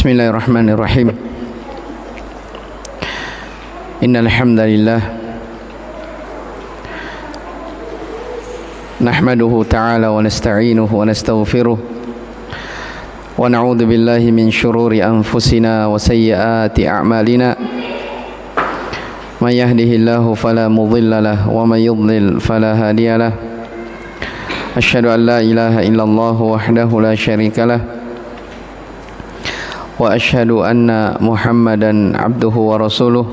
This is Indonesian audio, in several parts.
Bismillahirrahmanirrahim. Innal hamdalillah nahmaduhu ta'ala wa nasta'inuhu wa nastaghfiruh wa na'udzu billahi min shururi anfusina wa sayyiati a'malina. May yahdihillahu fala mudilla lahu wa may yudlil fala hadiya lahu. Asyhadu an la ilaha illallah wahdahu la syarika lahu wa asyhadu anna Muhammadan abduhu wa rasuluh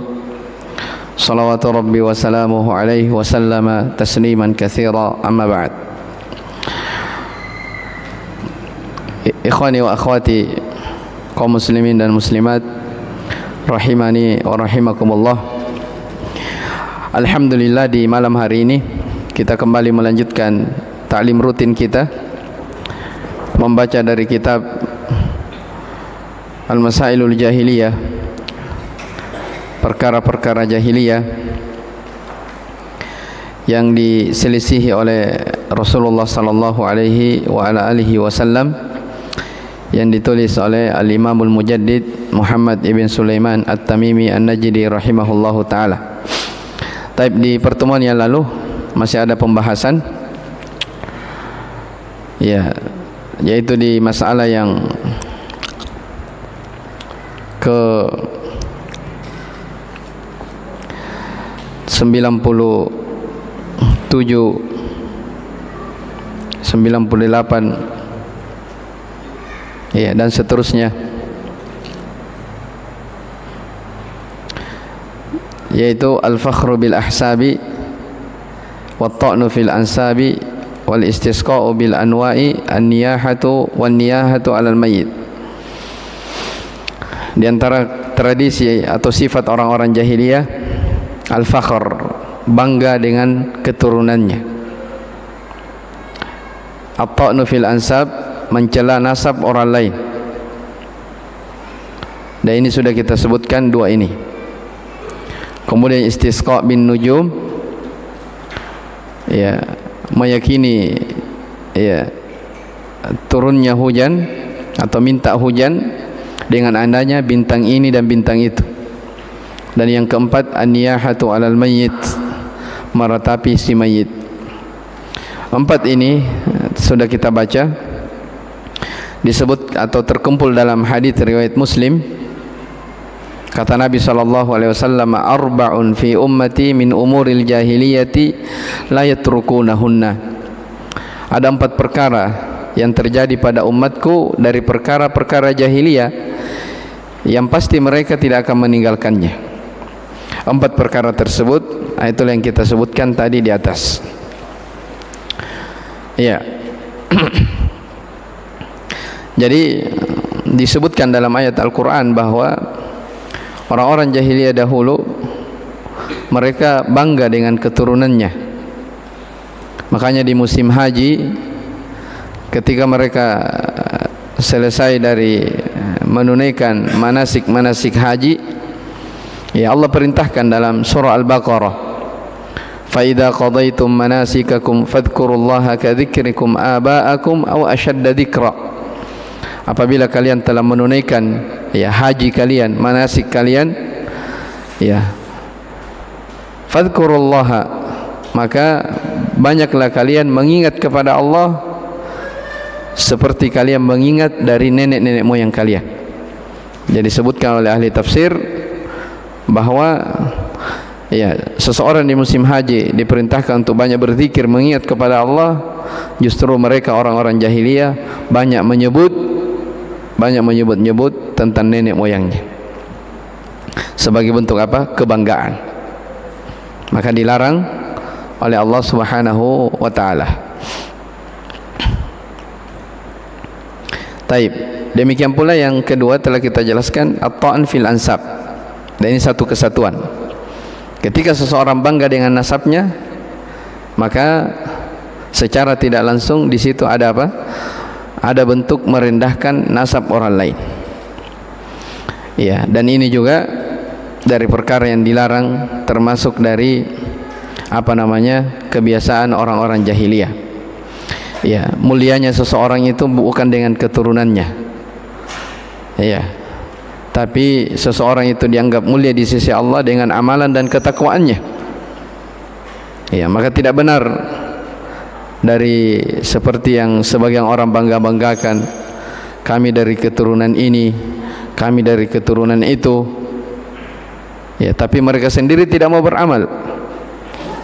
salawatu rabbi wa salamuhu alaihi wa sallama tasliman katsira, amma ba'd. Ikhwani wa akhwati kaum muslimin dan muslimat rahimani wa rahimakumullah. Alhamdulillah, di malam hari ini kita kembali melanjutkan ta'lim rutin kita, membaca dari kitab Al-Masailul Jahiliyah, perkara-perkara jahiliyah yang diselisihi oleh Rasulullah sallallahu alaihi wa ala alihi wasallam, yang ditulis oleh Al-Imamul Mujaddid Muhammad ibn Sulaiman At-Tamimi An-Najdi rahimahullahu taala. Taib, di pertemuan yang lalu masih ada pembahasan, yaitu di masalah yang ke 97, 98, dan seterusnya, yaitu al-fakhru bil ahsabi wa ta'nu fil ansabi wal istisqa'u bil anwa'i an-niyahatu wan niyahatu 'alal mayyit. Di antara tradisi atau sifat orang-orang jahiliyah, al-fakhr, bangga dengan keturunannya. At-ta'nu fil ansab, mencela nasab orang lain. Dan ini sudah kita sebutkan dua ini. Kemudian istisqa bin nujum, meyakini turunnya hujan atau minta hujan dengan adanya bintang ini dan bintang itu. Dan yang keempat, an-niyahatu 'alal mayyit, meratapi si mayit. Empat ini sudah kita baca, disebut atau terkumpul dalam hadis riwayat Muslim. Kata Nabi sallallahu alaihi wasallam, arba'un fi ummati min umuril jahiliyati la yatrukunahunna. Ada empat perkara yang terjadi pada umatku dari perkara-perkara jahiliyah yang pasti mereka tidak akan meninggalkannya. Empat perkara tersebut, itulah yang kita sebutkan tadi di atas. Jadi disebutkan dalam ayat Al-Quran bahwa orang-orang jahiliyah dahulu mereka bangga dengan keturunannya. Makanya di musim haji, ketika mereka selesai dari menunaikan manasik haji, Allah perintahkan dalam surah Al-Baqarah, fa idza qadaytum manasikakum fadhkurullaha ka dzikrikum aba'akum aw ashadda dzikra. Apabila kalian telah menunaikan haji kalian, manasik kalian, fadhkurullaha, maka banyaklah kalian mengingat kepada Allah seperti kalian mengingat dari nenek-nenek moyang kalian. Jadi disebutkan oleh ahli tafsir bahwa seseorang di musim haji diperintahkan untuk banyak berzikir, mengingat kepada Allah. Justru mereka orang-orang jahiliyah banyak menyebut tentang nenek moyangnya sebagai bentuk apa? Kebanggaan. Maka dilarang oleh Allah Subhanahu wa taala. Taib. Demikian pula yang kedua telah kita jelaskan, at-ta'an fil ansab. Dan ini satu kesatuan. Ketika seseorang bangga dengan nasabnya, maka secara tidak langsung di situ ada apa? Ada bentuk merendahkan nasab orang lain. Dan ini juga dari perkara yang dilarang, termasuk dari kebiasaan orang-orang jahiliyah. Mulianya seseorang itu bukan dengan keturunannya, tapi seseorang itu dianggap mulia di sisi Allah dengan amalan dan ketakwaannya. Ya, maka tidak benar dari seperti yang sebagian orang bangga-banggakan, kami dari keturunan ini, kami dari keturunan itu. Ya, tapi mereka sendiri tidak mau beramal.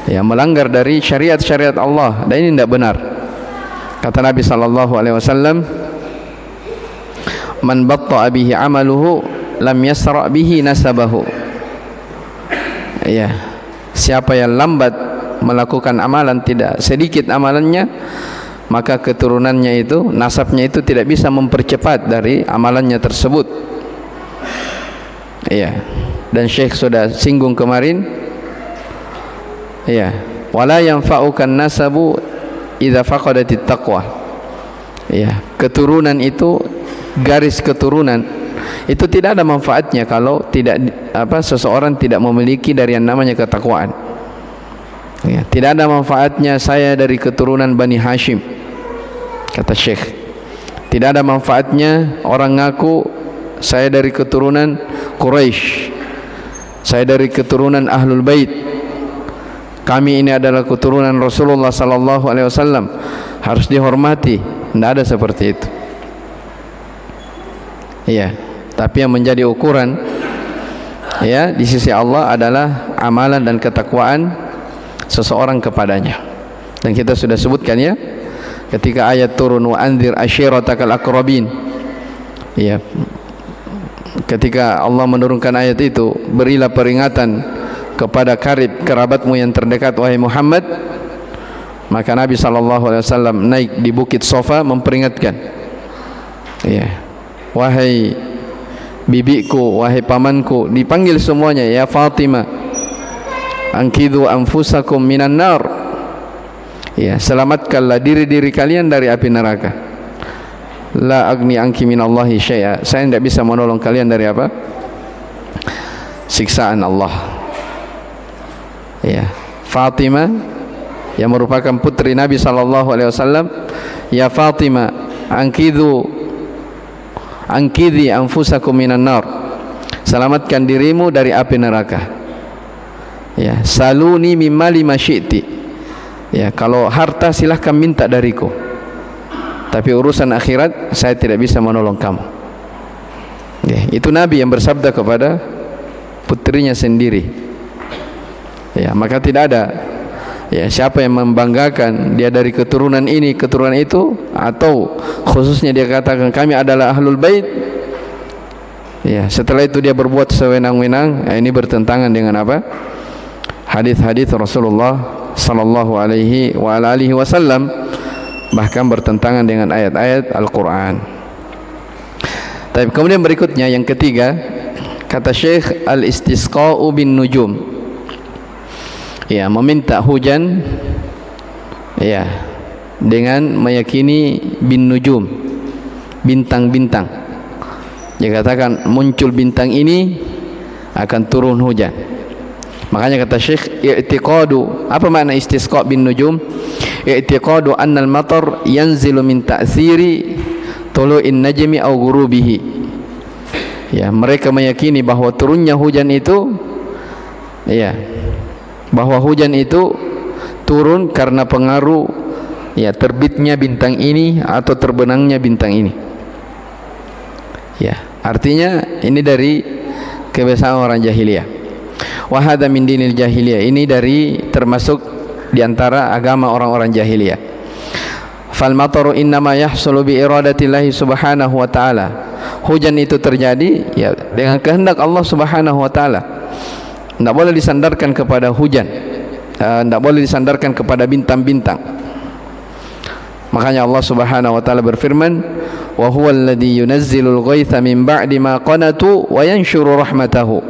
Ya, melanggar dari syariat-syariat Allah, dan ini tidak benar. Kata Nabi sallallahu alaihi wasallam, "Man batta'a bihi 'amaluhu lam yasra' bihi nasabahu." Ya, siapa yang lambat melakukan amalan, tidak sedikit amalannya, maka keturunannya itu, nasabnya itu tidak bisa mempercepat dari amalannya tersebut. Ya, dan Syekh sudah singgung kemarin. Ya, wala yanfa'ukan nasabu idza faqadatit taqwa. Ya, keturunan itu, garis keturunan itu tidak ada manfaatnya kalau tidak seseorang tidak memiliki dari yang namanya ketakwaan. Ya, tidak ada manfaatnya saya dari keturunan Bani Hashim, kata Syekh. Tidak ada manfaatnya orang ngaku saya dari keturunan Quraisy, saya dari keturunan Ahlul Bait, kami ini adalah keturunan Rasulullah sallallahu alaihi wasallam, harus dihormati. Tidak ada seperti itu. Ya, tapi yang menjadi ukuran ya di sisi Allah adalah amalan dan ketakwaan seseorang kepadanya. Dan kita sudah sebutkan ya, ketika ayat turun, wa anzir ashiratakal aqrabin. Ya, ketika Allah menurunkan ayat itu, berilah peringatan kepada kerabatmu yang terdekat wahai Muhammad, maka Nabi SAW naik di bukit Safa memperingatkan, ya, wahai bibiku, wahai pamanku, dipanggil semuanya, ya Fatimah, angkidhu anfusakum minan nar, ya, selamatkanlah diri-diri kalian dari api neraka. La agni anki minallahi syai'a, saya tidak bisa menolong kalian dari apa? Siksaan Allah. Ya, Fatimah yang merupakan putri Nabi sallallahu alaihi wasallam, ya Fatimah, angkidhi anfusakum minan nar, selamatkan dirimu dari api neraka. Ya, saluni mimmali masyiti, ya, kalau harta silahkan minta dariku, tapi urusan akhirat saya tidak bisa menolong kamu. Ya, itu Nabi yang bersabda kepada putrinya sendiri. Ya, maka tidak ada ya siapa yang membanggakan dia dari keturunan ini, keturunan itu, atau khususnya dia katakan kami adalah Ahlul Bait. Ya, setelah itu dia berbuat sewenang-wenang, ya, ini bertentangan dengan apa? Hadis-hadis Rasulullah sallallahu alaihi wa alihi wasallam, bahkan bertentangan dengan ayat-ayat Al-Qur'an. Tapi kemudian berikutnya yang ketiga, kata Syekh, al-istisqa'u bin nujum. Ya, meminta hujan ya dengan meyakini bin nujum, bintang-bintang. Dia katakan muncul bintang ini akan turun hujan. Makanya kata Syekh, i'tiqadu, apa makna istisqa bin nujum? I'tiqadu anna al-matar yanzilu min ta'thiri tulu'in najmi aw ghurubihi. Ya, mereka meyakini bahwa turunnya hujan itu, ya, bahwa hujan itu turun karena pengaruh ya terbitnya bintang ini atau terbenamnya bintang ini. Ya, artinya ini dari kebiasaan orang jahiliyah. Wa hadza min dinil jahiliyah, ini dari termasuk di antara agama orang-orang jahiliyah. Fal mataru innama yahsulu bi iradatillahi subhanahu wa ta'ala. Hujan itu terjadi ya dengan kehendak Allah subhanahu wa ta'ala. Tidak boleh disandarkan kepada hujan, tidak boleh disandarkan kepada bintang-bintang. Makanya Allah subhanahu wa ta'ala berfirman, wa huwa alladhi yunazzilul ghaitha min ba'di ma qanatu wa yanshuru rahmatahu.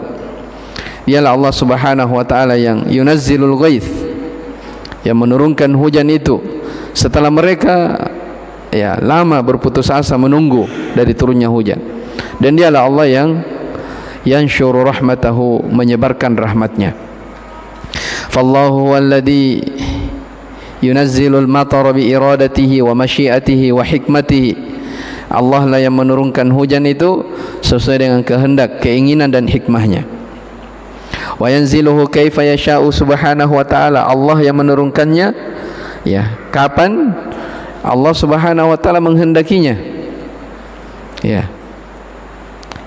Dialah Allah subhanahu wa ta'ala yang yunazzilul ghaith, yang menurunkan hujan itu setelah mereka ya lama berputus asa menunggu dari turunnya hujan. Dan dialah Allah yang yanshuru rahmatahu, menyebarkan rahmatnya. Fallahu walladhi yunazzilul matara bi iradatihi wa masyiatihi wa hikmatihi Allah lah yang menurunkan hujan itu sesuai dengan kehendak, keinginan dan hikmahnya. Wa yanziluhu kaifa yasha'u subhanahu wa ta'ala. Allah yang menurunkannya, ya, kapan Allah subhanahu wa ta'ala menghendakinya. Ya,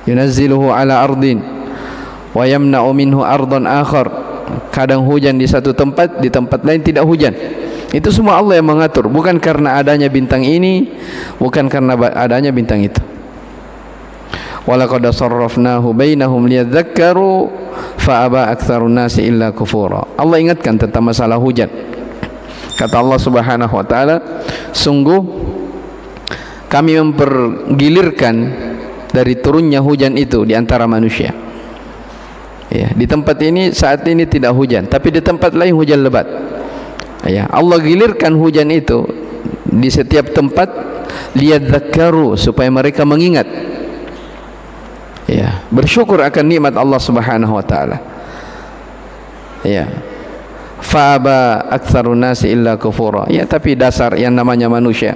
yunazziluhu ala ardin wa yamna'u minhu ardan akhar. Kadang hujan di satu tempat, di tempat lain tidak hujan. Itu semua Allah yang mengatur, bukan karena adanya bintang ini, bukan karena adanya bintang itu. Walaqad sarrafnahu bainahum liyadhakkaru fa aba aktsarun nasi illa kufura. Allah ingatkan tentang masalah hujan. Kata Allah Subhanahu wa taala, sungguh kami mempergilirkan dari turunnya hujan itu di antara manusia. Ya, di tempat ini saat ini tidak hujan, tapi di tempat lain hujan lebat. Ya, Allah gilirkan hujan itu di setiap tempat liyadzakkaru, supaya mereka mengingat. Ya, bersyukur akan nikmat Allah Subhanahu wa taala. Ya. Fa aba aktsarun nasi illa kufura. Ya, tapi dasar yang namanya manusia,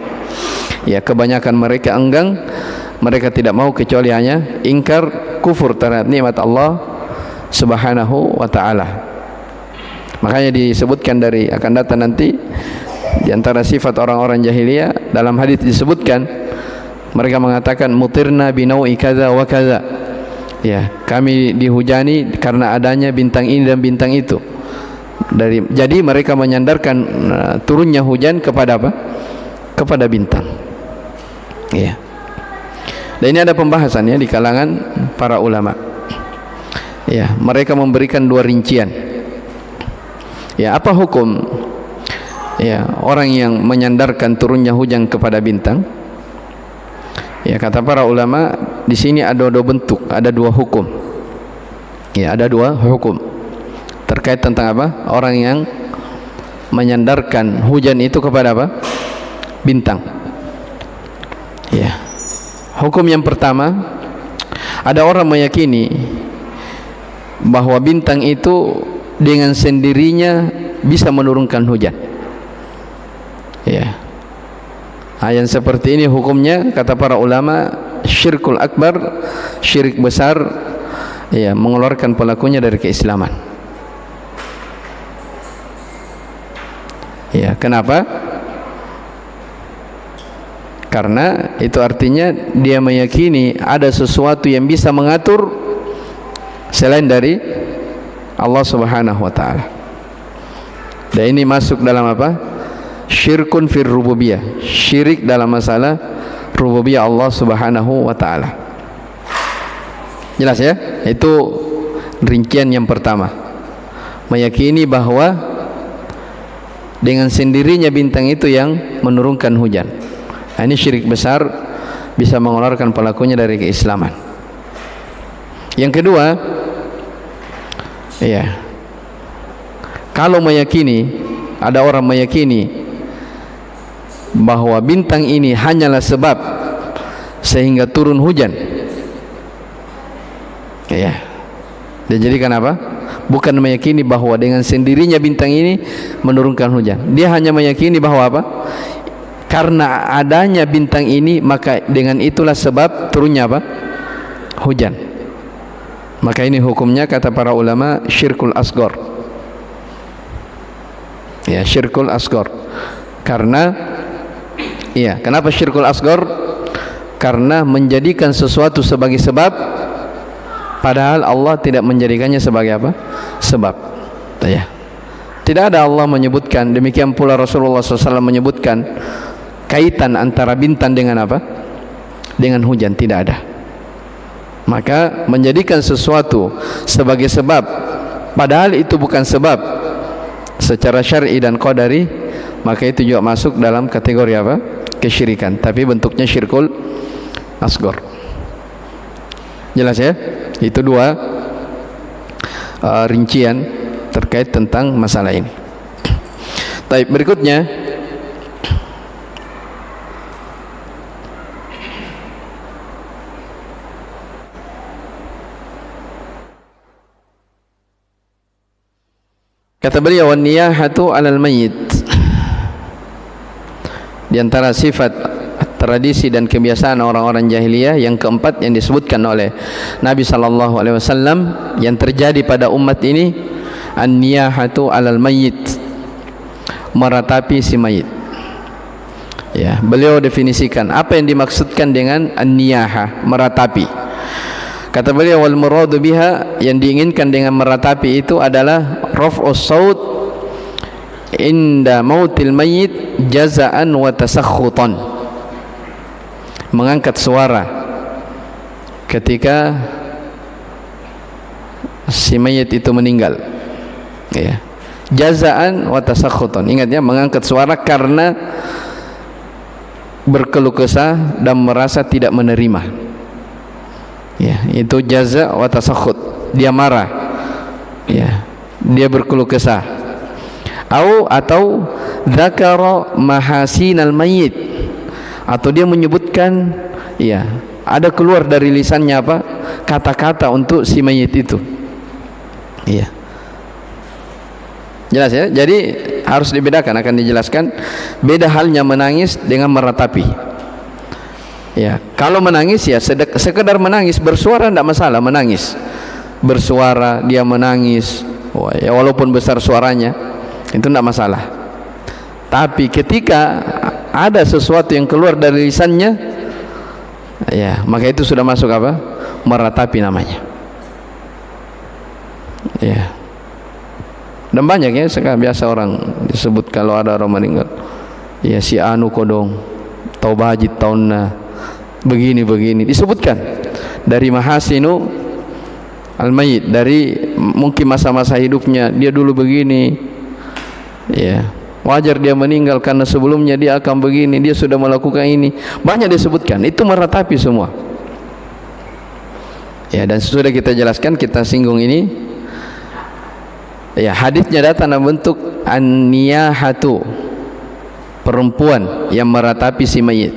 ya, kebanyakan mereka enggan, mereka tidak mau kecuali hanya ingkar, kufur terhadap nikmat Allah Subhanahu wa ta'ala. Makanya disebutkan dari akan datang nanti di antara sifat orang-orang jahiliyah, dalam hadis disebutkan mereka mengatakan mutirna binau'i kadza wa kadza. Ya, kami dihujani karena adanya bintang ini dan bintang itu. Jadi mereka menyandarkan turunnya hujan kepada apa? Kepada bintang. Ya. Dan ini ada pembahasannya di kalangan para ulama. Ya, mereka memberikan dua rincian. Ya, apa hukum, ya, orang yang menyandarkan turunnya hujan kepada bintang? Ya, kata para ulama, di sini ada dua bentuk, ada dua hukum. Ya, ada dua hukum terkait tentang apa? Orang yang menyandarkan hujan itu kepada apa? Bintang. Ya. Hukum yang pertama, ada orang meyakini bahwa bintang itu dengan sendirinya bisa menurunkan hujan. Ya. Yang seperti ini hukumnya kata para ulama syirkul akbar, syirik besar, ya, mengeluarkan pelakunya dari keislaman. Ya, kenapa? Karena itu artinya dia meyakini ada sesuatu yang bisa mengatur selain dari Allah Subhanahu wa taala. Dan ini masuk dalam apa? Syirkun fir rububiyah, syirik dalam masalah rububiyah Allah Subhanahu wa taala. Jelas ya? Itu rincian yang pertama. Meyakini bahwa dengan sendirinya bintang itu yang menurunkan hujan. Nah, ini syirik besar, bisa mengeluarkan pelakunya dari keislaman. Yang kedua, ya, kalau meyakini, ada orang meyakini bahwa bintang ini hanyalah sebab sehingga turun hujan. Ya, dia jadikan apa? Bukan meyakini bahwa dengan sendirinya bintang ini menurunkan hujan. Dia hanya meyakini bahwa apa? Karena adanya bintang ini, maka dengan itulah sebab turunnya apa? Hujan. Maka ini hukumnya kata para ulama syirkul asghar. Ya, syirkul asghar. Karena, ya, kenapa syirkul asghar? Karena menjadikan sesuatu sebagai sebab, padahal Allah tidak menjadikannya sebagai apa? Sebab. Ya. Tidak ada Allah menyebutkan, demikian pula Rasulullah SAW menyebutkan kaitan antara bintang dengan apa? Dengan hujan, tidak ada. Maka menjadikan sesuatu sebagai sebab, padahal itu bukan sebab secara syar'i dan qadari, maka itu juga masuk dalam kategori apa? Kesyirikan, tapi bentuknya syirkul asghar. Jelas ya? Itu dua rincian terkait tentang masalah ini. Baik, berikutnya kata beliau, wan niyahatu 'alal mayyit. Di antara sifat tradisi dan kebiasaan orang-orang jahiliyah. Yang keempat yang disebutkan oleh Nabi sallallahu alaihi wasallam yang terjadi pada umat ini, an-niyahatu 'alal mayyit, meratapi si mayit. Ya, beliau definisikan apa yang dimaksudkan dengan an-niyaha, meratapi. Kata beliau, wal muradu biha, yang diinginkan dengan meratapi itu adalah raf'us saut inda mautil mayyit jazaan wa tasakhutan, mengangkat suara ketika si mayit itu meninggal, ya, jazaan wa tasakhutan. Ingat ya, mengangkat suara karena berkeluh kesah dan merasa tidak menerima, ya, itu jaza wa tasakhut, dia marah, ya, dia berkeluh kesah. Atau dzakara mahasinal mayyit, atau dia menyebutkan, ya, ada keluar dari lisannya apa, kata-kata untuk si mayit itu, ya. Jelas ya? Jadi harus dibedakan, akan dijelaskan beda halnya menangis dengan meratapi. Ya, kalau menangis ya sekedar menangis, bersuara tidak masalah, menangis bersuara, dia menangis, ya, walaupun besar suaranya itu tidak masalah. Tapi ketika ada sesuatu yang keluar dari lisannya, ya, maka itu sudah masuk apa? Meratapi namanya. Ya. Dan banyak ya, sekarang biasa orang disebut kalau ada orang meninggal, ya, si anu kodong tau bajit taunna begini-begini, disebutkan dari mahasinu al-mayyit, dari mungkin masa-masa hidupnya dia dulu begini, ya, wajar dia meninggal karena sebelumnya dia akan begini, dia sudah melakukan ini, banyak disebutkan, itu meratapi semua. Ya, dan sudah kita jelaskan, kita singgung ini. Ya, hadisnya datang dalam bentuk an-niyahatu, perempuan yang meratapi si mayit.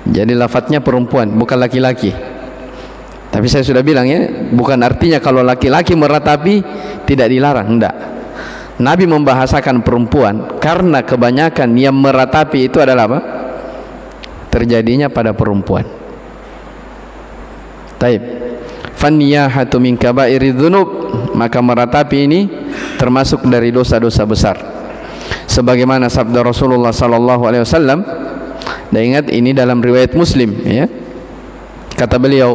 Jadi lafadznya perempuan, bukan laki-laki. Tapi saya sudah bilang ya, bukan artinya kalau laki-laki meratapi tidak dilarang, enggak. Nabi membahasakan perempuan karena kebanyakan yang meratapi itu adalah apa? Terjadinya pada perempuan. Taib. Fanniyahatu min kabairi dzunub, maka meratapi ini termasuk dari dosa-dosa besar. Sebagaimana sabda Rasulullah sallallahu alaihi wasallam, dan ingat ini dalam riwayat Muslim, ya. Kata beliau,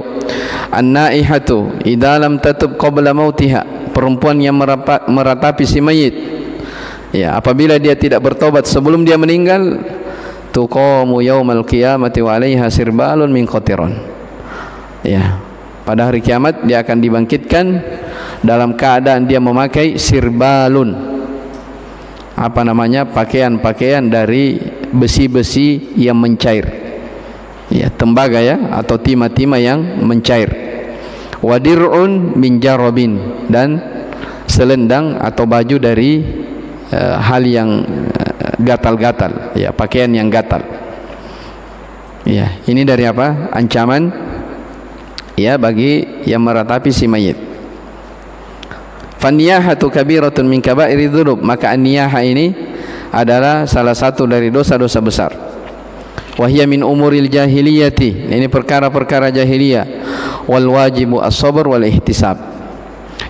an-naihatu idza lam tatub qabla mautiha, perempuan yang meratapi si mayit, ya, apabila dia tidak bertobat sebelum dia meninggal, tuqamu yaumal qiyamati wa 'alaiha sirbalun min qatiran. Ya, pada hari kiamat dia akan dibangkitkan dalam keadaan dia memakai sirbalun, apa namanya, pakaian-pakaian dari besi-besi yang mencair, ya, tembaga ya, atau timah-timah yang mencair. Wadir'un min jarabin, dan selendang atau baju dari hal yang gatal-gatal, ya, pakaian yang gatal. Ya, ini dari apa? Ancaman, ya, bagi yang meratapi si mayit. Fanniyahatu kabiratun min kabairi dzunub, maka an-niyaha ini adalah salah satu dari dosa-dosa besar. Wahia min umuril jahiliyati, ini perkara-perkara jahiliyah. Wal wajibu as-sabr wal ihtisab,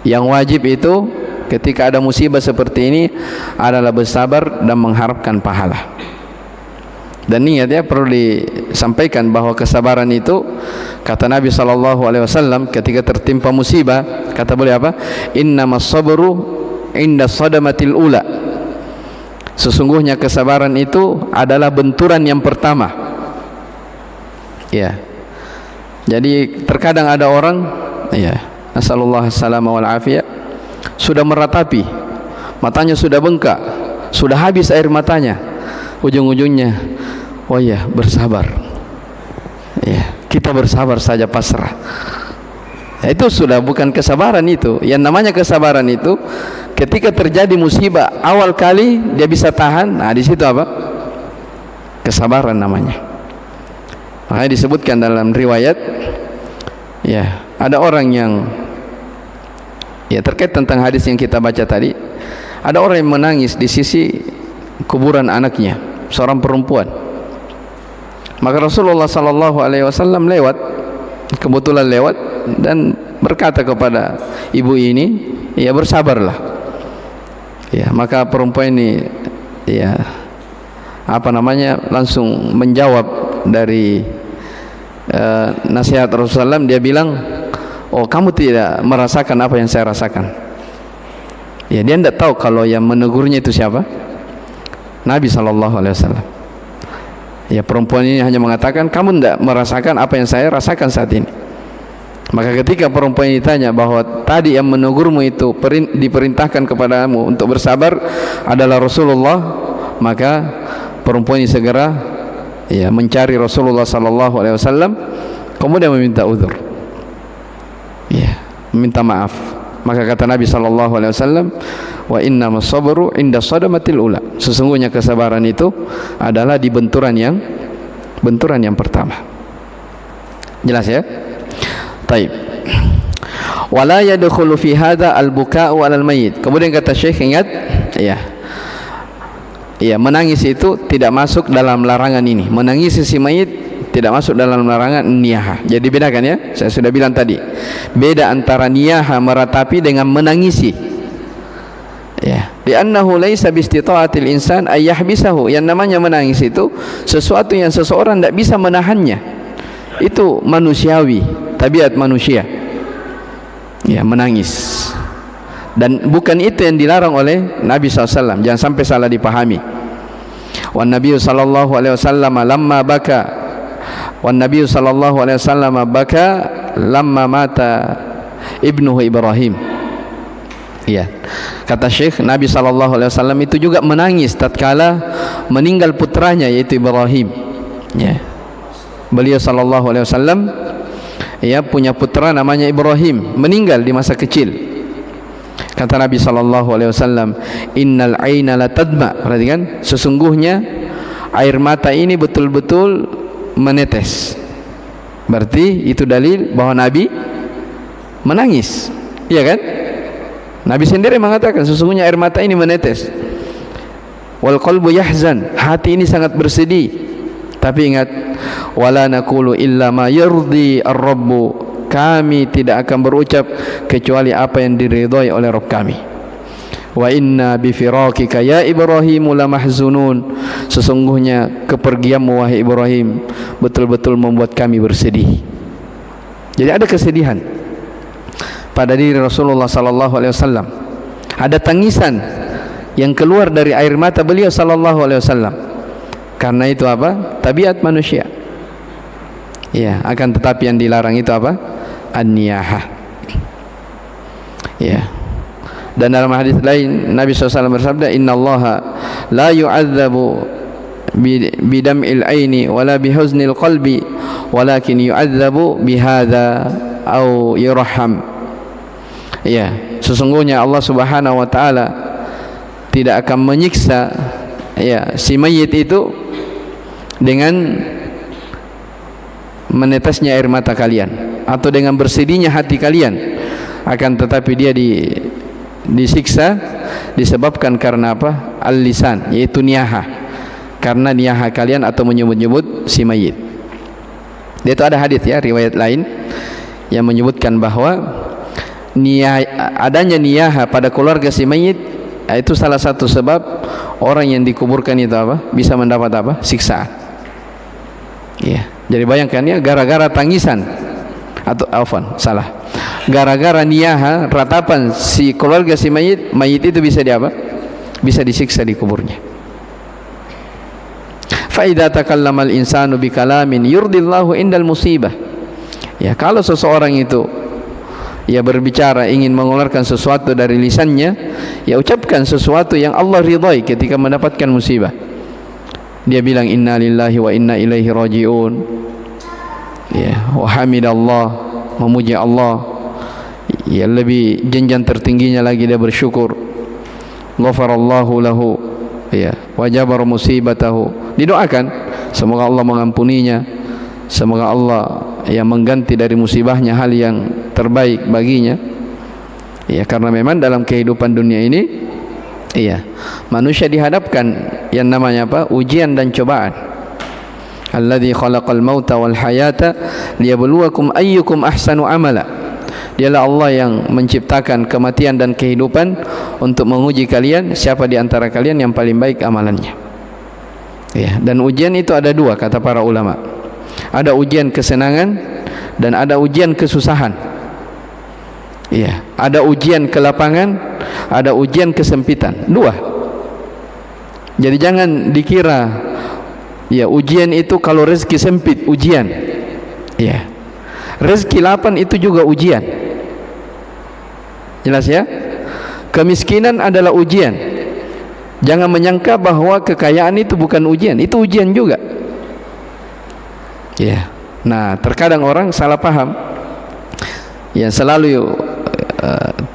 yang wajib itu ketika ada musibah seperti ini adalah bersabar dan mengharapkan pahala. Dan ingat ya, perlu disampaikan bahwa kesabaran itu, kata Nabi SAW ketika tertimpa musibah, kata beliau apa? Innamas sabru inda sadamatil ula, sesungguhnya kesabaran itu adalah benturan yang pertama. Ya, jadi terkadang ada orang, ya, nasallallahu salama wal afiyah, sudah meratapi, matanya sudah bengkak, sudah habis air matanya, ujung-ujungnya, oh ya, bersabar, ya, kita bersabar saja, pasrah. Ya, itu sudah bukan kesabaran itu. Yang namanya kesabaran itu ketika terjadi musibah awal kali dia bisa tahan, nah di situ apa? Kesabaran namanya. Makanya disebutkan dalam riwayat, ya, ada orang yang, ya, terkait tentang hadis yang kita baca tadi, ada orang yang menangis di sisi kuburan anaknya, seorang perempuan. Maka Rasulullah sallallahu alaihi wasallam lewat, kebetulan lewat, dan berkata kepada ibu ini, ya bersabarlah. Ya, maka perempuan ini ya langsung menjawab dari nasihat Rasulullah. Dia bilang, oh kamu tidak merasakan apa yang saya rasakan. Ya, dia tidak tahu kalau yang menegurnya itu siapa? Nabi sallallahu alaihi wasallam. Ya, perempuan ini hanya mengatakan, kamu tidak merasakan apa yang saya rasakan saat ini. Maka ketika perempuan ini tanya bahwa tadi yang menegurmu itu diperintahkan kepadamu untuk bersabar adalah Rasulullah, maka perempuan ini segera ya mencari Rasulullah sallallahu alaihi wasallam, kemudian meminta uzur, ya, meminta maaf. Maka kata Nabi sallallahu alaihi wasallam, wa innamas sabru inda sadamatil ula, sesungguhnya kesabaran itu adalah di benturan yang pertama. Jelas ya? Taib. Wala yadkhulu fi hadza al-buka'u 'alal mayyit. Kemudian kata Syekh, ingat ya. Ya, menangis itu tidak masuk dalam larangan ini. Menangis si mayit tidak masuk dalam larangan niyaha. Jadi bedakan ya. Saya sudah bilang tadi. Beda antara niyaha meratapi dengan menangisi. Ya, li'annahu laisa bi istita'atil insan ay yahbisahu. Yang namanya menangis itu sesuatu yang seseorang tidak bisa menahannya. Itu manusiawi, tabiat manusia. Ya, menangis. Dan bukan itu yang dilarang oleh Nabi SAW. Jangan sampai salah dipahami. Wan Nabi sallallahu alaihi wasallam lamma baka. Wan Nabi sallallahu alaihi wasallam baka lamma mata ibnuhu Ibrahim. Ya. Kata Syekh, Nabi sallallahu alaihi wasallam itu juga menangis tatkala meninggal putranya yaitu Ibrahim. Ya. Beliau sallallahu alaihi wasallam ya punya putra namanya Ibrahim, meninggal di masa kecil. Kata Nabi sallallahu alaihi wasallam, innal aina la tadma. Perhatikan, sesungguhnya air mata ini betul-betul menetes. Berarti itu dalil bahwa Nabi menangis. Iya kan? Nabi sendiri mengatakan sesungguhnya air mata ini menetes. Wal qalbu yahzan, hati ini sangat bersedih. Tapi ingat, wala naqulu illa ma yurdi ar-rabbu, kami tidak akan berucap kecuali apa yang diridhai oleh Rabb kami. Wa inna bi firaqika ya Ibrahim la mahzunun, sesungguhnya kepergianmu wahai Ibrahim betul-betul membuat kami bersedih. Jadi ada kesedihan pada diri Rasulullah sallallahu alaihi wasallam. Ada tangisan yang keluar dari air mata beliau sallallahu alaihi wasallam. Karena itu apa? Tabiat manusia. Ya, akan tetapi yang dilarang itu apa? An-niyaha. Ya. Dan dalam hadis lain Nabi SAW bersabda, innallaha la yu'adzabu bidam'il aini wala bihuznil qalbi walakin yu'adzabu bihadza au yurham. Ya, sesungguhnya Allah Subhanahu wa taala tidak akan menyiksa ya si mayit itu dengan menetesnya air mata kalian atau dengan bersedihnya hati kalian, akan tetapi dia disiksa disebabkan karena apa? Al-lisan, yaitu niyaha, karena niyaha kalian atau menyebut-nyebut si mayit. Itu ada hadis ya, riwayat lain yang menyebutkan bahwa adanya niyaha pada keluarga si mayit itu salah satu sebab orang yang dikuburkan itu apa? Bisa mendapat apa? Siksaan. Ya. Jadi bayangkan ya, gara-gara tangisan atau salah. Gara-gara niyaha, ratapan si keluarga si mayit itu bisa diapa? Bisa disiksa di kuburnya. Fa idza takallama al-insanu bi kalamin yurdillahu indal musibah. Ya, kalau seseorang itu ya berbicara ingin mengeluarkan sesuatu dari lisannya, ya ucapkan sesuatu yang Allah ridhai ketika mendapatkan musibah. Dia bilang inna lillahi wa inna ilaihi raji'un. Ya, wa hamidallah, memuji Allah. Ya, lebih jenjang tertingginya lagi dia bersyukur. Ghafarallahu lahu, ya, wa jabara musibatahu. Didoakan semoga Allah mengampuninya, semoga Allah yang mengganti dari musibahnya hal yang terbaik baginya. Ya, karena memang dalam kehidupan dunia ini, iya, manusia dihadapkan yang namanya apa? Ujian dan cobaan. Alladzi khalaqal mauta wal hayata liyabluwakum ayyukum ahsanu amala. Dialah Allah yang menciptakan kematian dan kehidupan untuk menguji kalian siapa di antara kalian yang paling baik amalannya. Ya, dan ujian itu ada dua kata para ulama. Ada ujian kesenangan dan ada ujian kesusahan. Ya, ada ujian kelapangan, ada ujian kesempitan. Dua. Jadi jangan dikira ya ujian itu kalau rezeki sempit ujian. Ya. Rezeki lapang itu juga ujian. Jelas ya? Kemiskinan adalah ujian. Jangan menyangka bahwa kekayaan itu bukan ujian, itu ujian juga. Ya. Nah, terkadang orang salah paham. Ya, selalu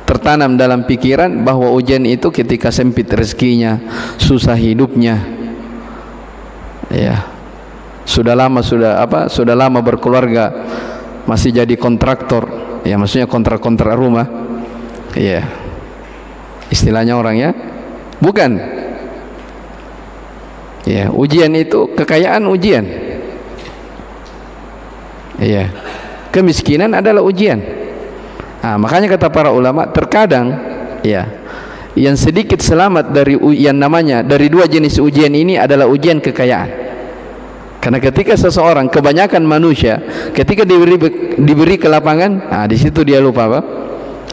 tertanam dalam pikiran bahwa ujian itu ketika sempit rezekinya, susah hidupnya. Ya. Sudah lama berkeluarga, masih jadi kontraktor. Ya, maksudnya kontrak-kontrak rumah. Iya, istilahnya orang ya, bukan. Ya, ujian itu kekayaan ujian. Iya, kemiskinan adalah ujian. Nah, makanya kata para ulama terkadang, ya, yang sedikit selamat dari yang namanya dari dua jenis ujian ini adalah ujian kekayaan. Karena ketika seseorang, kebanyakan manusia, ketika diberi kelapangan, nah di situ dia lupa apa?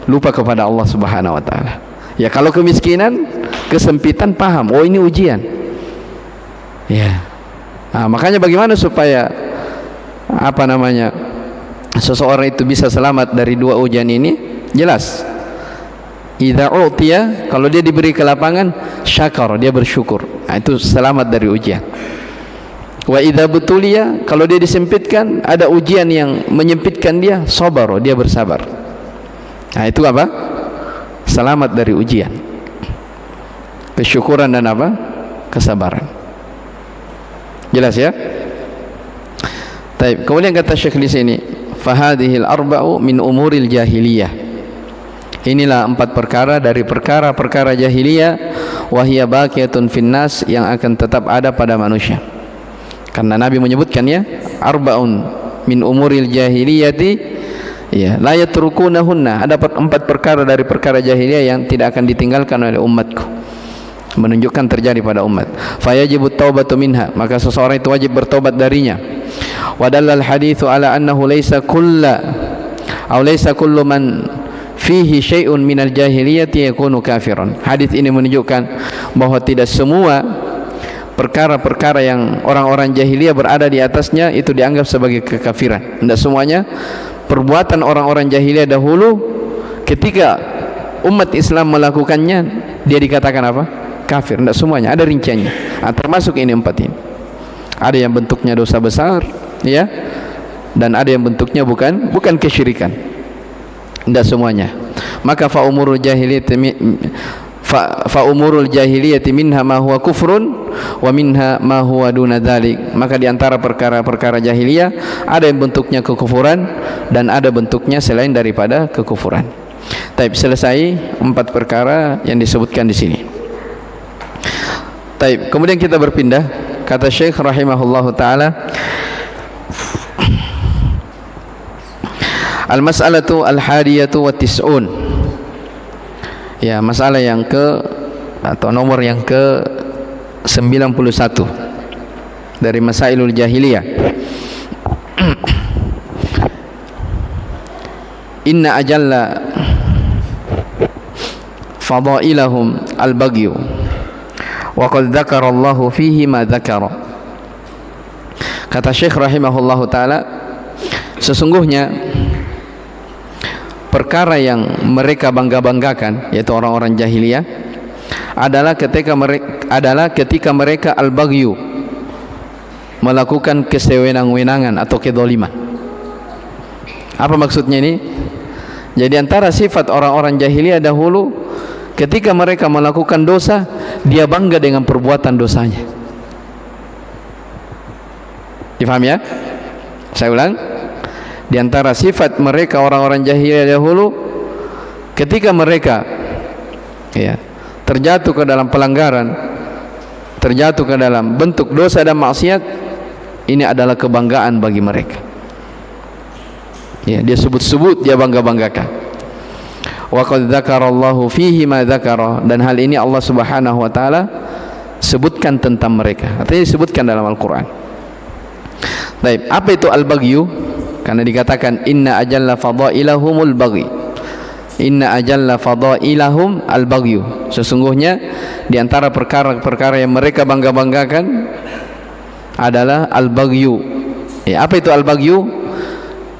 Lupa kepada Allah Subhanahu wa taala. Ya, kalau kemiskinan, kesempitan paham, oh ini ujian. Ya. Nah, makanya bagaimana supaya seseorang itu bisa selamat dari dua ujian ini? Jelas. Idza utiya, kalau dia diberi kelapangan, syakar, dia bersyukur. Nah, itu selamat dari ujian. Wa idza butuliya, kalau dia disempitkan, ada ujian yang menyempitkan dia, sabar, dia bersabar. Nah, itu apa? Selamat dari ujian. Kesyukuran dan apa? Kesabaran. Jelas ya? Baik, kemudian kata Syekh di sini, fahadhil arba'u min umuril jahiliyah. Inilah 4 perkara dari perkara-perkara jahiliyah, wahiyya baqiyatun finnas, yang akan tetap ada pada manusia. Karena Nabi menyebutkan ya, arba'un min umuril jahiliyati, ya, la yatrukunahunna, ada 4 perkara dari perkara jahiliyah yang tidak akan ditinggalkan oleh umatku, menunjukkan terjadi pada umat. Fayajibut taubatu minha, maka seseorang itu wajib bertobat darinya. Wa dallal haditsu ala annahu laysa kullu man fihi syai'un minal jahiliyati yakunu kafiran. Hadis ini menunjukkan bahwa tidak semua perkara-perkara yang orang-orang jahiliyah berada di atasnya itu dianggap sebagai kekafiran. Tidak semuanya perbuatan orang-orang jahiliyah dahulu ketika umat Islam melakukannya dia dikatakan apa? Kafir. Tidak semuanya, ada rinciannya. Nah, termasuk ini 4 ini. Ada yang bentuknya dosa besar, ya, dan ada yang bentuknya bukan kesyirikan. Tidak semuanya. Maka fa umurul jahiliyati minha ma huwa kufrun wa minha ma huwa duna dzalik. Maka di antara perkara-perkara jahiliyah ada yang bentuknya kekufuran dan ada bentuknya selain daripada kekufuran. Taib, selesai 4 perkara yang disebutkan di sini. Taib, kemudian kita berpindah. Kata Syekh rahimahullahu taala, al-mas'alatu al-hadiyatu wa tis'un. Ya, masalah yang atau nomor yang ke-91 dari masailul jahiliyah. Inna ajalla fadailahum al-baghyu wa qad dzakara Allahu fihi ma dzakara. Kata Syekh rahimahullahu taala, sesungguhnya perkara yang mereka bangga-banggakan, yaitu orang-orang jahiliyah, adalah ketika mereka al-baghyu, melakukan kesewenang-wenangan atau kedzaliman. Apa maksudnya ini? Jadi antara sifat orang-orang jahiliyah dahulu, ketika mereka melakukan dosa, dia bangga dengan perbuatan dosanya. Difaham ya? Saya ulang. Di antara sifat mereka orang-orang jahiliyah dahulu, ketika mereka terjatuh ke dalam pelanggaran, terjatuh ke dalam bentuk dosa dan maksiat, ini adalah kebanggaan bagi mereka. Ya, dia sebut-sebut, dia bangga-banggakan. Wa qad dzakarallahu fihi ma dzakara, dan hal ini Allah Subhanahu wa taala sebutkan tentang mereka. Artinya disebutkan dalam Al-Qur'an. Baik, apa itu al-baghyu? Karena dikatakan inna ajalla fadailahumul baghi. Inna ajalla fadailahum al-baghyu. Sesungguhnya di antara perkara-perkara yang mereka bangga-banggakan adalah al-baghyu. Ya, apa itu al-baghyu?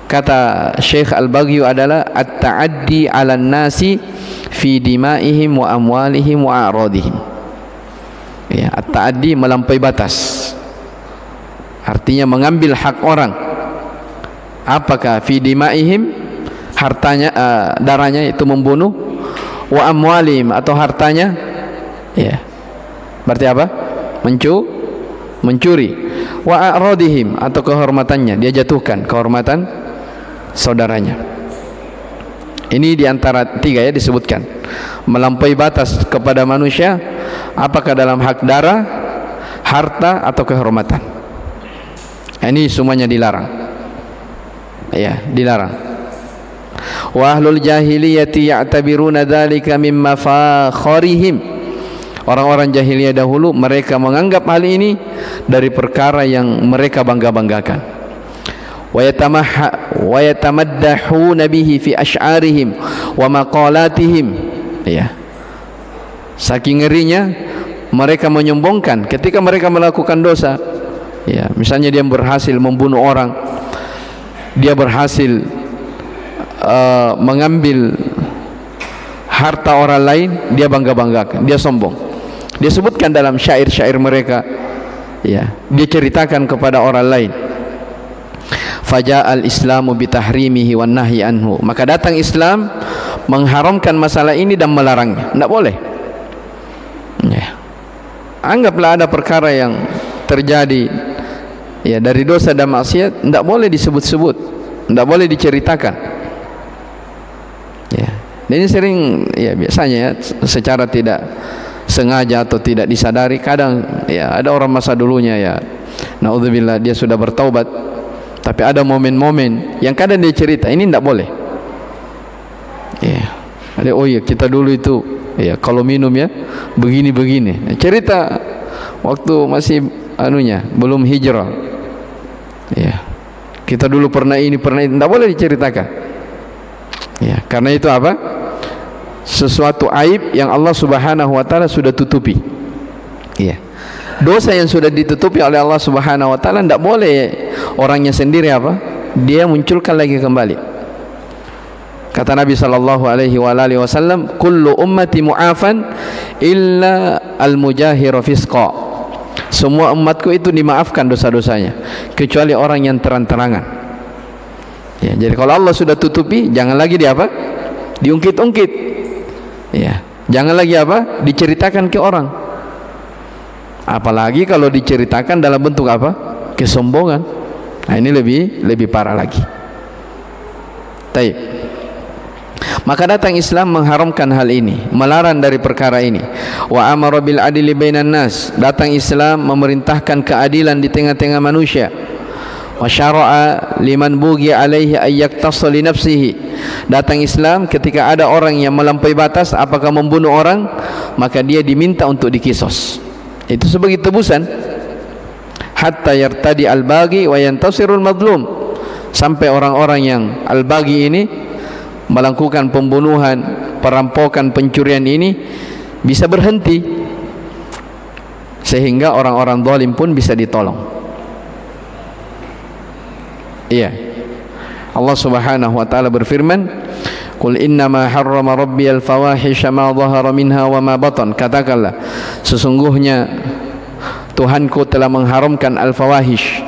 Kata Syekh al-baghyu adalah at-ta'addi 'alan nasi fi dima'ihim wa amwalihim wa a'radihim. Ya, at-ta'addi melampaui batas. Artinya mengambil hak orang. Apakah fi dima'ihim, hartanya, darahnya itu membunuh, wa amwalihim atau hartanya, ya. Berarti apa? Mencuri. Wa a'radihim atau kehormatannya, dia jatuhkan kehormatan saudaranya. Ini diantara tiga ya disebutkan. Melampaui batas kepada manusia, apakah dalam hak darah, harta atau kehormatan. Ini semuanya dilarang. Ya, dilarang. Wa ahlul jahiliyati ya'tabiruna dzalika mimma fakharihim. Orang-orang jahiliyah dahulu mereka menganggap hal ini dari perkara yang mereka bangga-banggakan. Wa yatamaddahuna bihi fi asy'arihim wa maqalatihim. Ya. Saking ngerinya mereka menyombongkan ketika mereka melakukan dosa. Ya, misalnya dia berhasil membunuh orang, dia berhasil mengambil harta orang lain, dia bangga-banggakan, dia sombong. Dia sebutkan dalam syair-syair mereka, ya, dia ceritakan kepada orang lain. Faja'al Islamu bitahrimihi wan nahyi anhu. Maka datang Islam mengharamkan masalah ini dan melarangnya. Tidak boleh. Ya. Anggaplah ada perkara yang terjadi, ya, dari dosa dan maksiat, tidak boleh disebut-sebut, tidak boleh diceritakan. Ya. Dan ini sering, ya, biasanya ya, secara tidak sengaja atau tidak disadari, kadang ya ada orang masa dulunya, ya, naudzubillah, dia sudah bertaubat, tapi ada momen-momen yang kadang dia cerita, ini tidak boleh. Ya. Ada, oh ya, kita dulu itu, ya, kalau minum ya begini-begini. Cerita waktu masih belum hijrah. Ya. Kita dulu pernah ini, tidak boleh diceritakan. Ya, karena itu apa? Sesuatu aib yang Allah Subhanahu wa taala sudah tutupi. Ya. Dosa yang sudah ditutupi oleh Allah Subhanahu wa taala tidak boleh orangnya sendiri apa? Dia munculkan lagi kembali. Kata Nabi sallallahu alaihi wasallam, kullu ummati mu'afan illa al-mujahir fisqa. Semua umatku itu dimaafkan dosa-dosanya kecuali orang yang terang-terangan. Ya, jadi kalau Allah sudah tutupi, jangan lagi diungkit-ungkit. Ya, jangan lagi diceritakan ke orang. Apalagi kalau diceritakan dalam bentuk kesombongan. Nah, ini lebih parah lagi. Taib. Maka datang Islam mengharamkan hal ini, melarang dari perkara ini. Wa amara bil adli bainan nas. Datang Islam memerintahkan keadilan di tengah-tengah manusia. Wa syara'a liman bughi alaihi ay yaktassa li nafsihi. Datang Islam ketika ada orang yang melampaui batas, apakah membunuh orang, maka dia diminta untuk dikisos. Itu sebagai tebusan. Hatta yartadi al-baghi wa yantasirul madlum. Sampai orang-orang yang al-baghi ini melakukan pembunuhan, perampokan, pencurian ini bisa berhenti, sehingga orang-orang zalim pun bisa ditolong. Iya. Allah Subhanahu wa taala berfirman, "Qul innama harrama rabbiyal fawahisha ma dhahara minha wa ma batan." Katakanlah, sesungguhnya Tuhanku telah mengharamkan al-fawahish,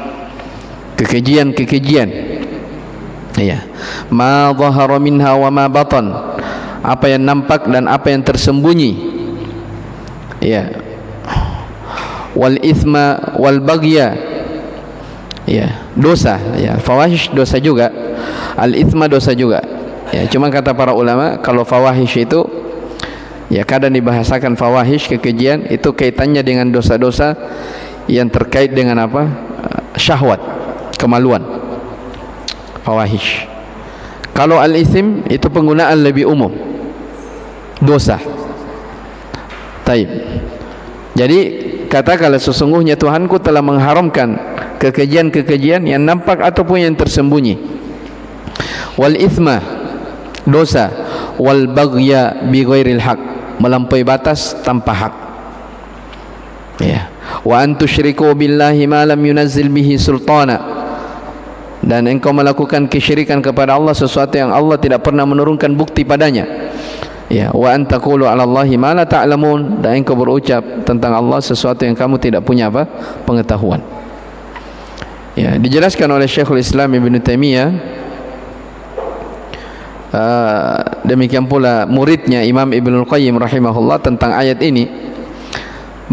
kekejian-kekejian. Ya, ma dhahara minha wa ma batan, apa yang nampak dan apa yang tersembunyi. Ya, wal ithma wal baghya, ya, dosa, ya, fawahish dosa juga, al ithma dosa juga. Ya, cuma kata para ulama, kalau fawahish itu, ya, kadang dibahasakan fawahish, kekejian, itu kaitannya dengan dosa-dosa yang terkait dengan syahwat, kemaluan, fawahish. Kalau al-ithim itu penggunaan lebih umum, dosa. Taib. Jadi katakanlah sesungguhnya Tuhanku telah mengharamkan kekejian-kekejian yang nampak ataupun yang tersembunyi. Wal ithma, dosa. Wal baghya bi ghairil haq, melampaui batas tanpa hak. Ya. Wa an tusyriku billahi ma lam yunazzil bihi sultana, dan engkau melakukan kesyirikan kepada Allah sesuatu yang Allah tidak pernah menurunkan bukti padanya. Ya, wa an taqulu 'ala Allahi ma la ta'lamun, dan engkau berucap tentang Allah sesuatu yang kamu tidak punya apa? Pengetahuan. Ya, dijelaskan oleh Syekhul Islam Ibn Taimiyah, demikian pula muridnya Imam Ibnul Qayyim rahimahullah tentang ayat ini,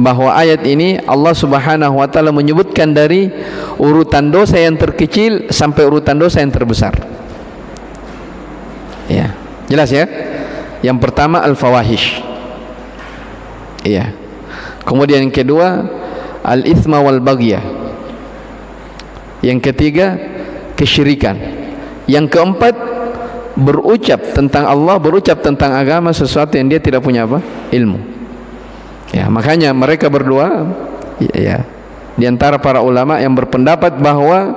bahwa ayat ini Allah Subhanahu wa taala menyebutkan dari urutan dosa yang terkecil sampai urutan dosa yang terbesar. Ya, jelas ya? Yang pertama al-fawahish. Iya. Kemudian yang kedua al-ithma wal baghya. Yang ketiga kesyirikan. Yang keempat berucap tentang Allah, berucap tentang agama sesuatu yang dia tidak punya apa? Ilmu. Ya, makanya mereka berdua ya, di antara para ulama yang berpendapat bahwa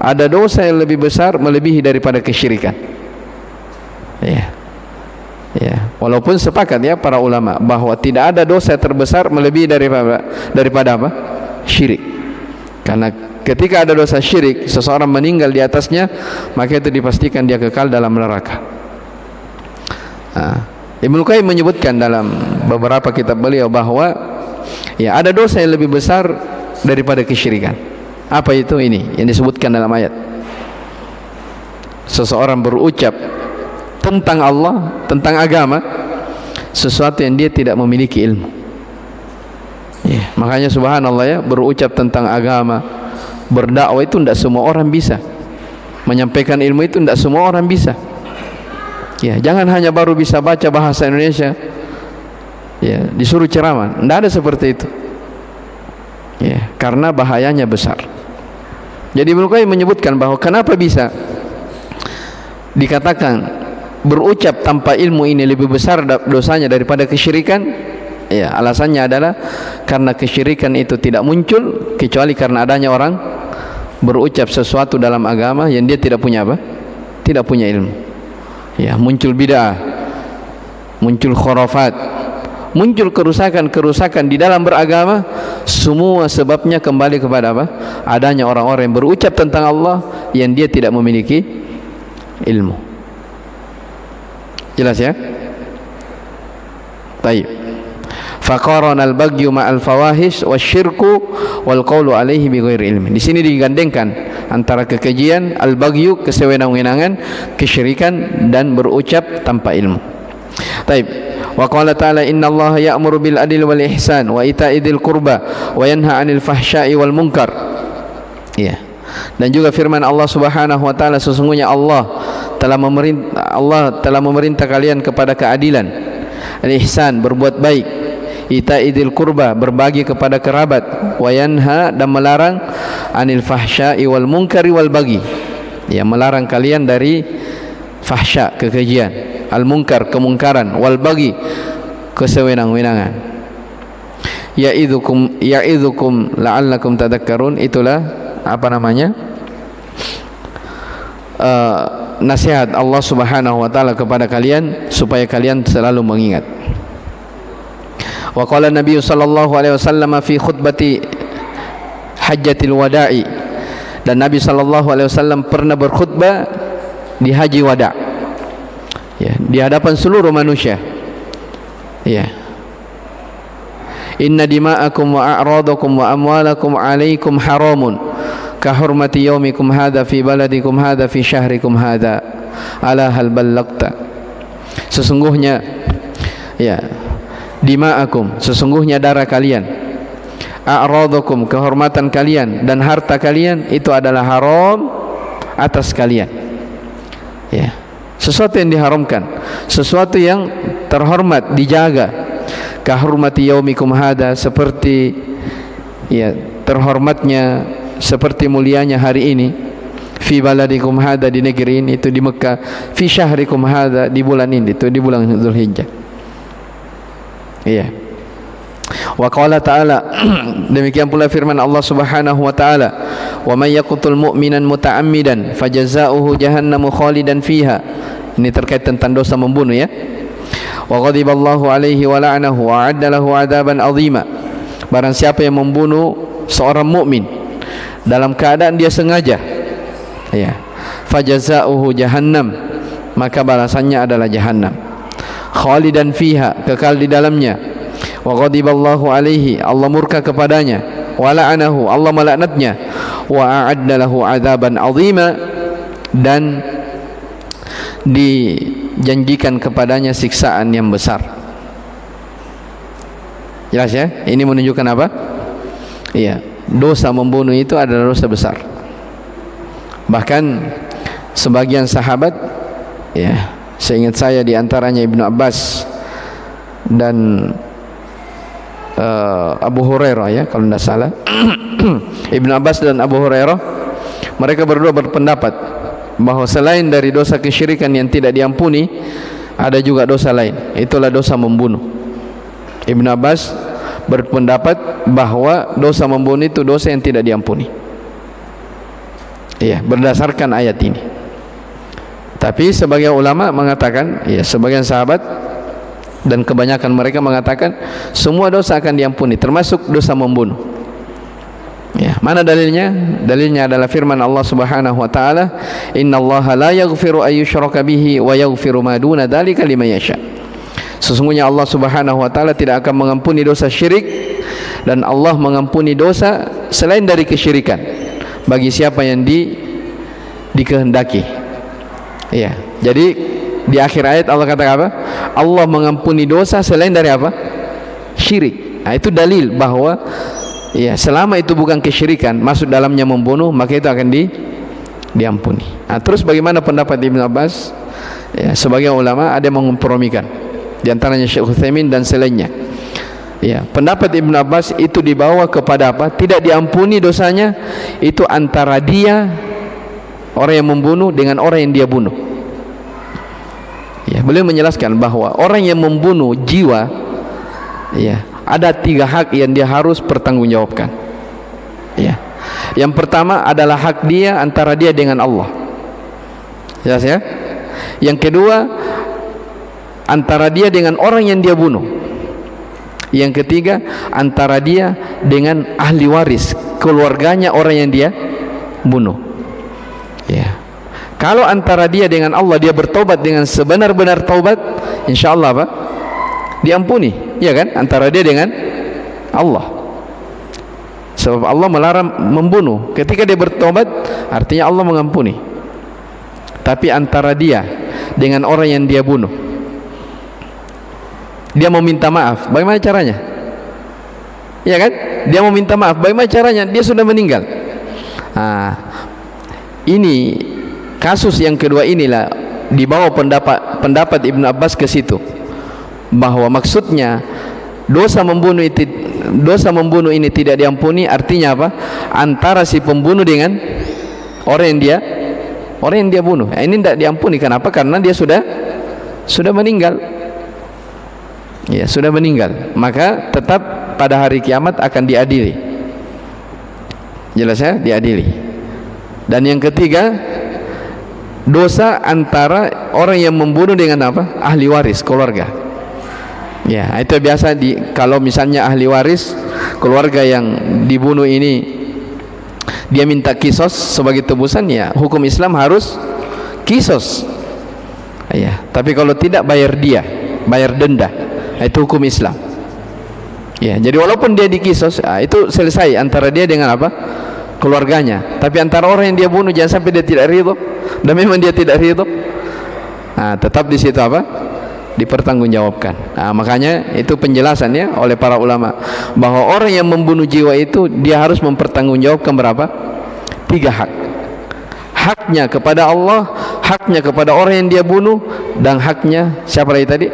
ada dosa yang lebih besar melebihi daripada kesyirikan. Ya. Ya, walaupun sepakat ya para ulama bahwa tidak ada dosa terbesar melebihi daripada apa? Syirik. Karena ketika ada dosa syirik, seseorang meninggal di atasnya, maka itu dipastikan dia kekal dalam neraka. Ibnu Qayyim menyebutkan dalam beberapa kitab beliau bahwa ya ada dosa yang lebih besar daripada kesyirikan. Apa itu? Ini yang disebutkan dalam ayat. Seseorang berucap tentang Allah, tentang agama, sesuatu yang dia tidak memiliki ilmu. Ya, makanya subhanallah ya, berucap tentang agama, berdakwah itu tidak semua orang bisa. Menyampaikan ilmu itu tidak semua orang bisa. Ya, jangan hanya baru bisa baca bahasa Indonesia, ya, disuruh ceramah. Tidak ada seperti itu. Ya, karena bahayanya besar. Jadi Ibnu Qayyim menyebutkan bahwa kenapa bisa dikatakan berucap tanpa ilmu ini lebih besar dosanya daripada kesyirikan. Ya, alasannya adalah karena kesyirikan itu tidak muncul kecuali karena adanya orang berucap sesuatu dalam agama yang dia tidak punya apa? Tidak punya ilmu. Ya, muncul bid'ah, muncul khurafat, muncul kerusakan-kerusakan di dalam beragama, semua sebabnya kembali kepada apa? Adanya orang-orang yang berucap tentang Allah yang dia tidak memiliki ilmu. Jelas ya? Baik. Faqarana al-baghyu ma'al fawahish wasyirku wal qawlu alaihi bighairi ilmi. Di sini digandengkan antara kekejian, al-baghyu, kesewenang-wenangan, kesyirikan, dan berucap tanpa ilmu. Baik. Wa qala ta'ala innallaha ya'muru bil adli wal ihsan wa ita'i dzil qurba wa yanha 'anil fahsya'i wal munkar. Ya. Dan juga firman Allah Subhanahu wa taala, sesungguhnya Allah telah memerintah kalian kepada keadilan, al-ihsan, berbuat baik, ita'idil qurba, berbagi kepada kerabat, wa yanha, dan melarang, anil fahsya'i wal munkari wal bagi, ya, melarang kalian dari fahsya, kekejian, al munkar, kemungkaran, wal bagi, kesewenang-wenangan. Ya'idzukum la'allakum tadhakkarun. Itulah apa namanya, nasihat Allah Subhanahu wa taala kepada kalian supaya kalian selalu mengingat. Wa qala Nabi sallallahu alaihi wasallam fi khutbati hajjatil wada'i, dan Nabi sallallahu alaihi wasallam pernah berkhutbah di haji wada', ya, di hadapan seluruh manusia. Ya. Inna dima'akum wa a'radakum wa amwalakum 'alaikum haramun kahurmati yaumikum hadha fi baladikum hadha fi syahrikum hadha ala hal ballagta. Sesungguhnya ya, dima'akum, sesungguhnya darah kalian, a'radakum, kehormatan kalian, dan harta kalian itu adalah haram atas kalian. Ya, sesuatu yang diharamkan, sesuatu yang terhormat dijaga. Kahurmati yaumikum hada, seperti ya terhormatnya seperti mulianya hari ini, fi baladikum hada, di negeri ini, itu di Mekah, fi syahrikum hada, di bulan ini, itu di bulan Dzulhijjah. Iya. Wa qala ta'ala, demikian pula firman Allah Subhanahu wa taala, wa may yaqtul mu'minan muta'ammidan fajazaohu jahannamu khalidan fiha. Ini terkait tentang dosa membunuh, ya. Wa ghadiballahu alaihi wa la'anahu wa 'adda lahu 'adaban 'azima. Barang siapa yang membunuh seorang mukmin dalam keadaan dia sengaja, ya, fajazaohu jahannam, maka balasannya adalah jahannam, khalidan fiha, kekal di dalamnya. Wa ghadiballahu alaihi, Allah murka kepadanya, wa la'anahu, Allah melaknatnya, wa a'adda lahu 'adaban 'azima, dan dijanjikan kepadanya siksaan yang besar. Jelas, ya? Ini menunjukkan apa? Iya, dosa membunuh itu adalah dosa besar. Bahkan sebagian sahabat, ya, seingat saya di antaranya Ibnu Abbas dan Abu Hurairah, ya, kalau tidak salah. Ibnu Abbas dan Abu Hurairah, mereka berdua berpendapat bahwa selain dari dosa kesyirikan yang tidak diampuni, ada juga dosa lain, itulah dosa membunuh. Ibnu Abbas berpendapat bahwa dosa membunuh itu dosa yang tidak diampuni, ya, berdasarkan ayat ini. Tapi sebagian ulama mengatakan, ya, sebagian sahabat dan kebanyakan mereka mengatakan semua dosa akan diampuni, termasuk dosa membunuh. Ya, mana dalilnya? Dalilnya adalah firman Allah Subhanahu wa taala, "Innallaha la yaghfiru ayyushraka bihi wa yaghfiru ma duna dzalika liman yasha." Sesungguhnya Allah Subhanahu wa taala tidak akan mengampuni dosa syirik, dan Allah mengampuni dosa selain dari kesyirikan bagi siapa yang dikehendaki. Ya, jadi di akhir ayat Allah kata apa? Allah mengampuni dosa selain dari apa? Syirik. Nah, itu dalil bahwa, ya, selama itu bukan kesyirikan, masuk dalamnya membunuh, maka itu akan diampuni. Nah, terus bagaimana pendapat Ibnu Abbas? Ya, sebagian ulama ada yang mengkompromikan, di antaranya Syekh Utsaimin dan selainnya. Ya, pendapat Ibnu Abbas itu dibawa kepada apa? Tidak diampuni dosanya itu antara dia, orang yang membunuh, dengan orang yang dia bunuh. Ya, beliau menjelaskan bahwa orang yang membunuh jiwa, ya, ada 3 hak yang dia harus pertanggungjawabkan. Ya, yang pertama adalah hak dia antara dia dengan Allah. Jelas, ya? Yang kedua, antara dia dengan orang yang dia bunuh. Yang ketiga, antara dia dengan ahli waris, keluarganya orang yang dia bunuh. Ya, kalau antara dia dengan Allah, dia bertobat dengan sebenar-benar taubat, insyaallah apa? Diampuni, ya kan? Antara dia dengan Allah. Sebab Allah melarang membunuh. Ketika dia bertobat, artinya Allah mengampuni. Tapi antara dia dengan orang yang dia bunuh, dia mau minta maaf, bagaimana caranya? Ya kan? Dia mau minta maaf, bagaimana caranya? Dia sudah meninggal. Nah, ini kasus yang kedua, inilah dibawa pendapat Ibnu Abbas ke situ, bahwa maksudnya dosa membunuh ini tidak diampuni, artinya apa? Antara si pembunuh dengan orang yang dia bunuh. Nah, ini tidak diampuni. Kenapa? Karena dia sudah meninggal. Ya, sudah meninggal. Maka tetap pada hari kiamat akan diadili. Jelas, ya? Diadili. Dan yang ketiga, dosa antara orang yang membunuh dengan apa? Ahli waris, keluarga. Ya, itu biasa kalau misalnya ahli waris, keluarga yang dibunuh ini, dia minta kisos sebagai tebusan, ya, hukum Islam harus kisos. Ya, tapi kalau tidak, bayar denda. Itu hukum Islam. Ya, jadi walaupun dia dikisos, itu selesai antara dia dengan apa? Keluarganya. Tapi antara orang yang dia bunuh, jangan sampai dia tidak ridho. Dan memang dia tidak ridho, tetap di situ apa? Dipertanggungjawabkan. Makanya itu penjelasannya oleh para ulama, bahwa orang yang membunuh jiwa itu dia harus mempertanggungjawabkan berapa? 3 hak. Haknya kepada Allah, haknya kepada orang yang dia bunuh, dan haknya siapa lagi tadi?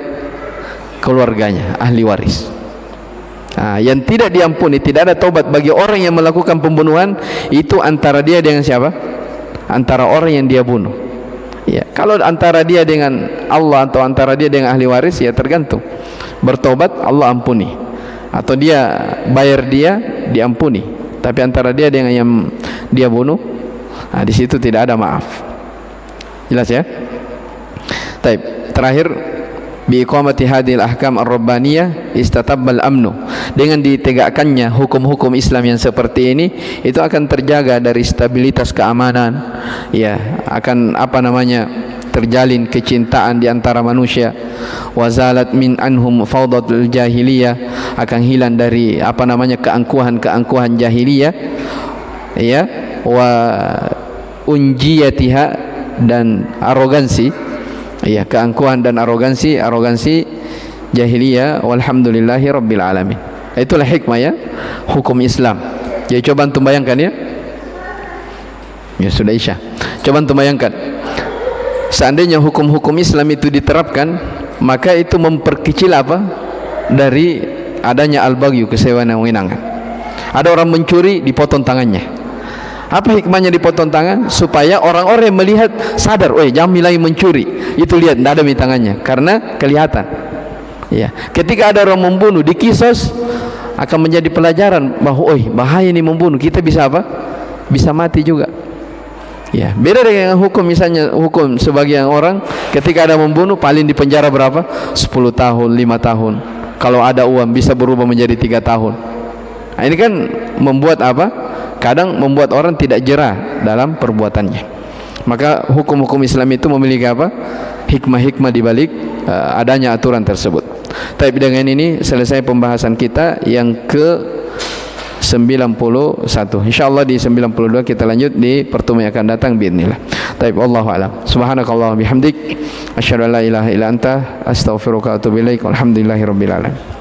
Keluarganya, ahli waris. Yang tidak diampuni, tidak ada taubat bagi orang yang melakukan pembunuhan, itu antara dia dengan siapa? Antara orang yang dia bunuh. Ya, kalau antara dia dengan Allah atau antara dia dengan ahli waris, ya tergantung. Bertobat Allah ampuni, atau dia bayar dia diampuni. Tapi antara dia dengan yang dia bunuh, di situ tidak ada maaf. Jelas ya? Taib. Terakhir, biiqamati hadhil ahkam ar-rabbaniyah istatabbal amnu. Dengan ditegakkannya hukum-hukum Islam yang seperti ini, itu akan terjaga dari stabilitas keamanan, ya, akan terjalin kecintaan di antara manusia. Wazalat min anhum fawdatul jahiliyah, akan hilang dari keangkuhan jahiliyah, ya, wa unjiyatiha, dan arogansi, ya, keangkuhan dan arogansi jahiliyah. Walhamdulillahi rabbil alamin. Itulah hikmah, ya, hukum Islam. Jadi coba antum bayangkan, ya. Ya sudah Isya. Coba antum bayangkan, seandainya hukum-hukum Islam itu diterapkan, maka itu memperkecil dari adanya al-baghyu, kesewenang wenangan. Ada orang mencuri, dipotong tangannya. Apa hikmahnya dipotong tangan? Supaya orang-orang yang melihat sadar, jangan lagi mencuri. Itu lihat, tidak ada tangannya, karena kelihatan. Ya, ketika ada orang membunuh, dikisos, akan menjadi pelajaran bahwa bahaya ini membunuh, kita bisa bisa mati juga. Ya, beda dengan hukum, misalnya hukum sebagian orang ketika ada membunuh paling di penjara berapa? 10 tahun, 5 tahun. Kalau ada uang bisa berubah menjadi 3 tahun. Ini kan membuat kadang membuat orang tidak jera dalam perbuatannya. Maka hukum-hukum Islam itu memiliki hikmah-hikmah di balik adanya aturan tersebut. Tapi dengan ini selesai pembahasan kita yang ke-91. InsyaAllah di 92 kita lanjut di pertemuan yang akan datang biidznillah. Taib, wallahu a'lam. Subhanakallah bihamdik, asyhadu an la ilaha illa anta, astaghfiruka wa atubu ilaik. Walhamdulillahirabbil alamin.